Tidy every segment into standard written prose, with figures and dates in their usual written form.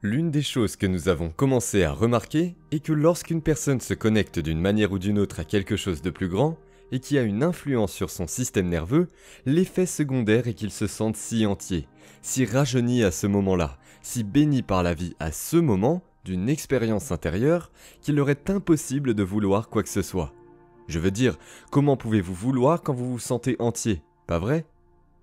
L'une des choses que nous avons commencé à remarquer est que lorsqu'une personne se connecte d'une manière ou d'une autre à quelque chose de plus grand, et qui a une influence sur son système nerveux, l'effet secondaire est qu'il se sente si entier, si rajeuni à ce moment-là, si béni par la vie à ce moment, d'une expérience intérieure, qu'il leur est impossible de vouloir quoi que ce soit. Je veux dire, comment pouvez-vous vouloir quand vous vous sentez entier, pas vrai ?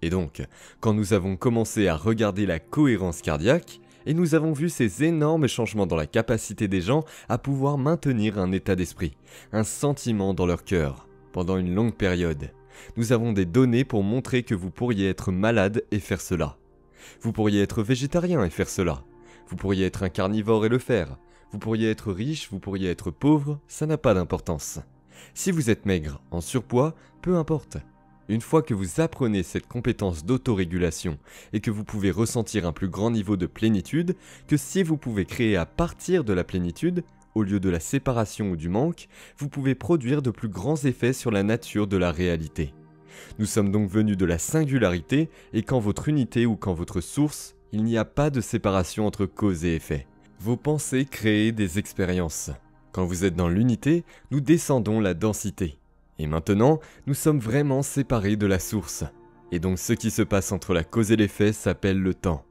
Et donc, quand nous avons commencé à regarder la cohérence cardiaque, et nous avons vu ces énormes changements dans la capacité des gens à pouvoir maintenir un état d'esprit, un sentiment dans leur cœur, pendant une longue période. Nous avons des données pour montrer que vous pourriez être malade et faire cela. Vous pourriez être végétarien et faire cela. Vous pourriez être un carnivore et le faire. Vous pourriez être riche, vous pourriez être pauvre, ça n'a pas d'importance. Si vous êtes maigre, en surpoids, peu importe. Une fois que vous apprenez cette compétence d'autorégulation et que vous pouvez ressentir un plus grand niveau de plénitude, que si vous pouvez créer à partir de la plénitude, au lieu de la séparation ou du manque, vous pouvez produire de plus grands effets sur la nature de la réalité. Nous sommes donc venus de la singularité et quand votre unité ou quand votre source, il n'y a pas de séparation entre cause et effet. Vos pensées créent des expériences. Quand vous êtes dans l'unité, nous descendons la densité. Et maintenant, nous sommes vraiment séparés de la source. Et donc ce qui se passe entre la cause et l'effet s'appelle le temps.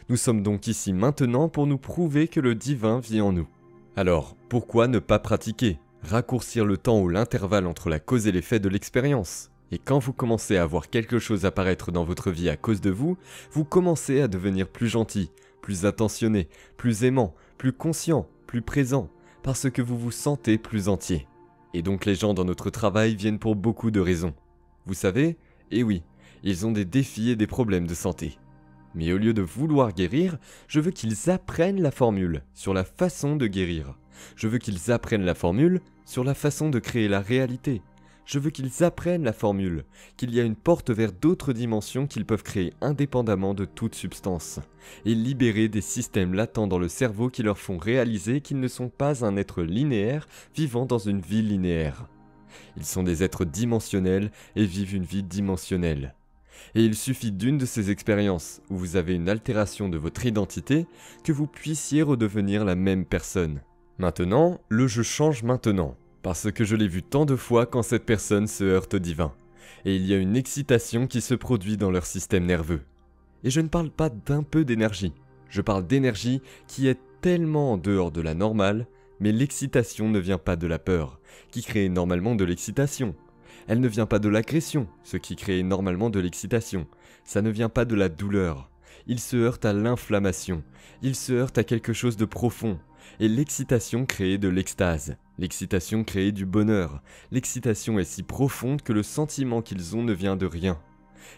Nous sommes donc ici maintenant pour nous prouver que le divin vit en nous. Alors, pourquoi ne pas pratiquer, raccourcir le temps ou l'intervalle entre la cause et l'effet de l'expérience ? Et quand vous commencez à voir quelque chose apparaître dans votre vie à cause de vous, vous commencez à devenir plus gentil, plus attentionné, plus aimant, plus conscient, plus présent, parce que vous vous sentez plus entier. Et donc les gens dans notre travail viennent pour beaucoup de raisons. Vous savez, eh oui, ils ont des défis et des problèmes de santé. Mais au lieu de vouloir guérir, je veux qu'ils apprennent la formule sur la façon de guérir. Je veux qu'ils apprennent la formule sur la façon de créer la réalité. Je veux qu'ils apprennent la formule, qu'il y a une porte vers d'autres dimensions qu'ils peuvent créer indépendamment de toute substance, et libérer des systèmes latents dans le cerveau qui leur font réaliser qu'ils ne sont pas un être linéaire vivant dans une vie linéaire. Ils sont des êtres dimensionnels et vivent une vie dimensionnelle. Et il suffit d'une de ces expériences où vous avez une altération de votre identité que vous puissiez redevenir la même personne. Maintenant, le je change maintenant. Parce que je l'ai vu tant de fois quand cette personne se heurte au divin. Et il y a une excitation qui se produit dans leur système nerveux. Et je ne parle pas d'un peu d'énergie. Je parle d'énergie qui est tellement en dehors de la normale, mais l'excitation ne vient pas de la peur, qui crée normalement de l'excitation. Elle ne vient pas de l'agression, ce qui crée normalement de l'excitation. Ça ne vient pas de la douleur. Il se heurte à l'inflammation. Il se heurte à quelque chose de profond. Et l'excitation crée de l'extase. L'excitation crée du bonheur. L'excitation est si profonde que le sentiment qu'ils ont ne vient de rien.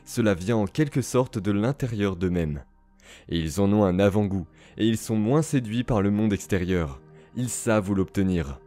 Cela vient en quelque sorte de l'intérieur d'eux-mêmes. Et ils en ont un avant-goût, et ils sont moins séduits par le monde extérieur. Ils savent où l'obtenir.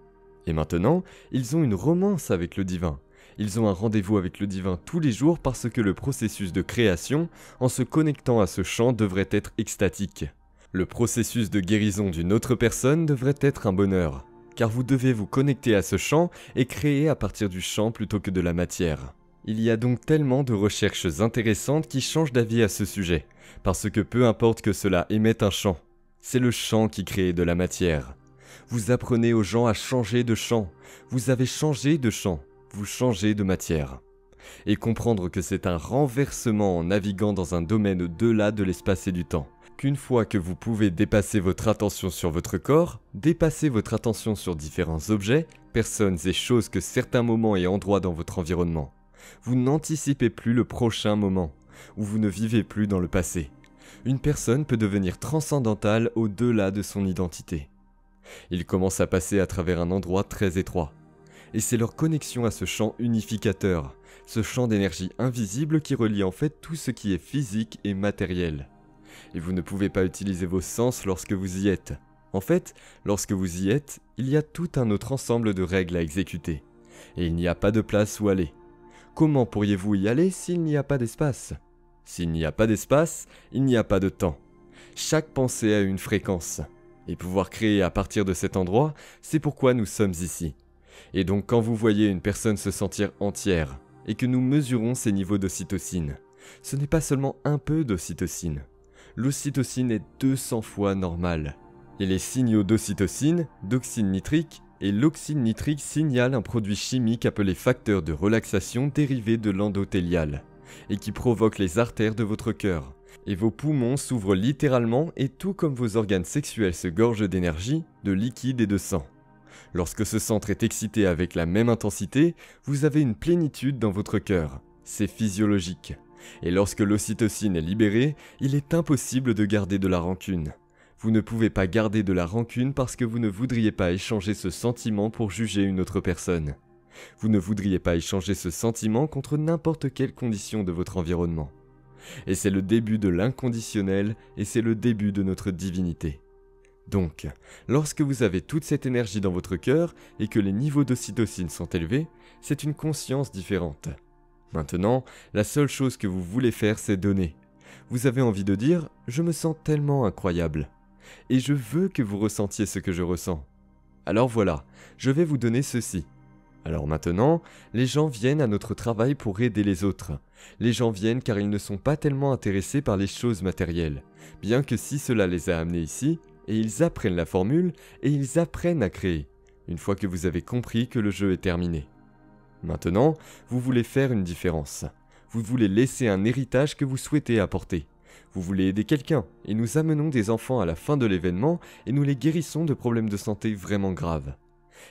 Et maintenant, ils ont une romance avec le divin. Ils ont un rendez-vous avec le divin tous les jours parce que le processus de création, en se connectant à ce champ, devrait être extatique. Le processus de guérison d'une autre personne devrait être un bonheur, car vous devez vous connecter à ce champ et créer à partir du champ plutôt que de la matière. Il y a donc tellement de recherches intéressantes qui changent d'avis à ce sujet, parce que peu importe que cela émette un champ, c'est le champ qui crée de la matière. Vous apprenez aux gens à changer de champ, vous avez changé de champ, vous changez de matière. Et comprendre que c'est un renversement en naviguant dans un domaine au-delà de l'espace et du temps. Qu'une fois que vous pouvez dépasser votre attention sur votre corps, dépasser votre attention sur différents objets, personnes et choses que certains moments et endroits dans votre environnement, vous n'anticipez plus le prochain moment, ou vous ne vivez plus dans le passé. Une personne peut devenir transcendantale au-delà de son identité. Ils commencent à passer à travers un endroit très étroit. Et c'est leur connexion à ce champ unificateur, ce champ d'énergie invisible qui relie en fait tout ce qui est physique et matériel. Et vous ne pouvez pas utiliser vos sens lorsque vous y êtes. En fait, lorsque vous y êtes, il y a tout un autre ensemble de règles à exécuter. Et il n'y a pas de place où aller. Comment pourriez-vous y aller s'il n'y a pas d'espace ? S'il n'y a pas d'espace, il n'y a pas de temps. Chaque pensée a une fréquence. Et pouvoir créer à partir de cet endroit, c'est pourquoi nous sommes ici. Et donc quand vous voyez une personne se sentir entière, et que nous mesurons ses niveaux d'ocytocine, ce n'est pas seulement un peu d'ocytocine. l'ocytocine est 200 fois normale. Et les signaux d'ocytocine, d'oxyde nitrique et l'oxyde nitrique signalent un produit chimique appelé facteur de relaxation dérivé de l'endothélial et qui provoque les artères de votre cœur. Et vos poumons s'ouvrent littéralement et tout comme vos organes sexuels se gorgent d'énergie, de liquide et de sang. Lorsque ce centre est excité avec la même intensité, vous avez une plénitude dans votre cœur. C'est physiologique. Et lorsque l'ocytocine est libérée, il est impossible de garder de la rancune. Vous ne pouvez pas garder de la rancune parce que vous ne voudriez pas échanger ce sentiment pour juger une autre personne. Vous ne voudriez pas échanger ce sentiment contre n'importe quelle condition de votre environnement. Et c'est le début de l'inconditionnel et c'est le début de notre divinité. Donc, lorsque vous avez toute cette énergie dans votre cœur et que les niveaux d'ocytocine sont élevés, c'est une conscience différente. Maintenant, la seule chose que vous voulez faire, c'est donner. Vous avez envie de dire « je me sens tellement incroyable ». Et je veux que vous ressentiez ce que je ressens. Alors voilà, je vais vous donner ceci. Alors maintenant, les gens viennent à notre travail pour aider les autres. Les gens viennent car ils ne sont pas tellement intéressés par les choses matérielles, bien que si cela les a amenés ici, et ils apprennent la formule, et ils apprennent à créer, une fois que vous avez compris que le jeu est terminé. Maintenant, vous voulez faire une différence. Vous voulez laisser un héritage que vous souhaitez apporter. Vous voulez aider quelqu'un, et nous amenons des enfants à la fin de l'événement, et nous les guérissons de problèmes de santé vraiment graves.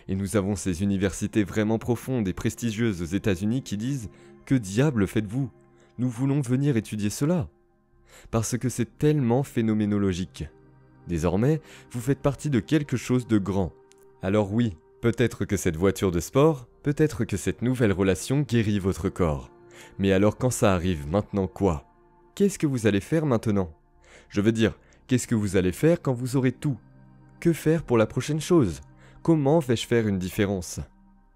Et nous avons ces universités vraiment profondes et prestigieuses aux États-Unis qui disent « Que diable faites-vous ? Nous voulons venir étudier cela !» Parce que c'est tellement phénoménologique. Désormais, vous faites partie de quelque chose de grand. Alors oui, peut-être que cette voiture de sport, peut-être que cette nouvelle relation guérit votre corps. Mais alors quand ça arrive, maintenant quoi ? Qu'est-ce que vous allez faire maintenant ? Je veux dire, qu'est-ce que vous allez faire quand vous aurez tout ? Que faire pour la prochaine chose ? Comment vais-je faire une différence ?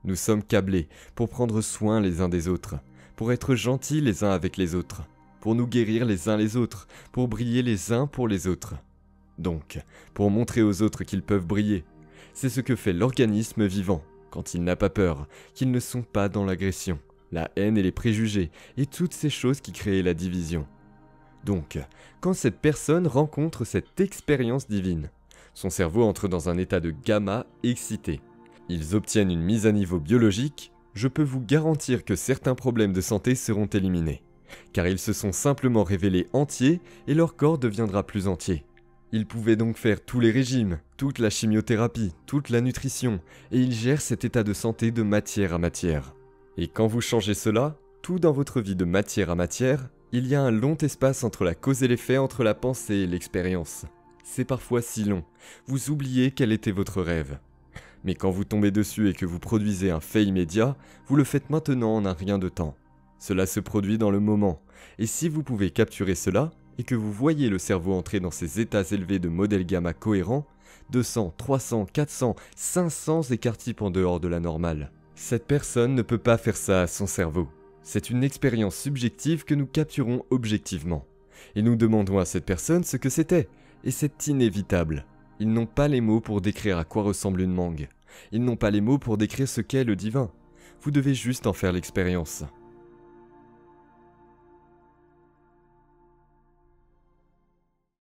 Nous sommes câblés pour prendre soin les uns des autres, pour être gentils les uns avec les autres, pour nous guérir les uns les autres, pour briller les uns pour les autres. Donc, pour montrer aux autres qu'ils peuvent briller. C'est ce que fait l'organisme vivant, quand il n'a pas peur, qu'ils ne sont pas dans l'agression, la haine et les préjugés, et toutes ces choses qui créent la division. Donc, quand cette personne rencontre cette expérience divine, son cerveau entre dans un état de gamma excité. Ils obtiennent une mise à niveau biologique, je peux vous garantir que certains problèmes de santé seront éliminés, car ils se sont simplement révélés entiers et leur corps deviendra plus entier. Ils pouvaient donc faire tous les régimes, toute la chimiothérapie, toute la nutrition, et ils gèrent cet état de santé de matière à matière. Et quand vous changez cela, tout dans votre vie de matière à matière, il y a un long espace entre la cause et l'effet, entre la pensée et l'expérience. C'est parfois si long, vous oubliez quel était votre rêve. Mais quand vous tombez dessus et que vous produisez un fait immédiat, vous le faites maintenant en un rien de temps. Cela se produit dans le moment, et si vous pouvez capturer cela, et que vous voyez le cerveau entrer dans ces états élevés de modèles gamma cohérents, 200, 300, 400, 500 écart-types en dehors de la normale. Cette personne ne peut pas faire ça à son cerveau. C'est une expérience subjective que nous capturons objectivement. Et nous demandons à cette personne ce que c'était, et c'est inévitable. Ils n'ont pas les mots pour décrire à quoi ressemble une mangue. Ils n'ont pas les mots pour décrire ce qu'est le divin. Vous devez juste en faire l'expérience.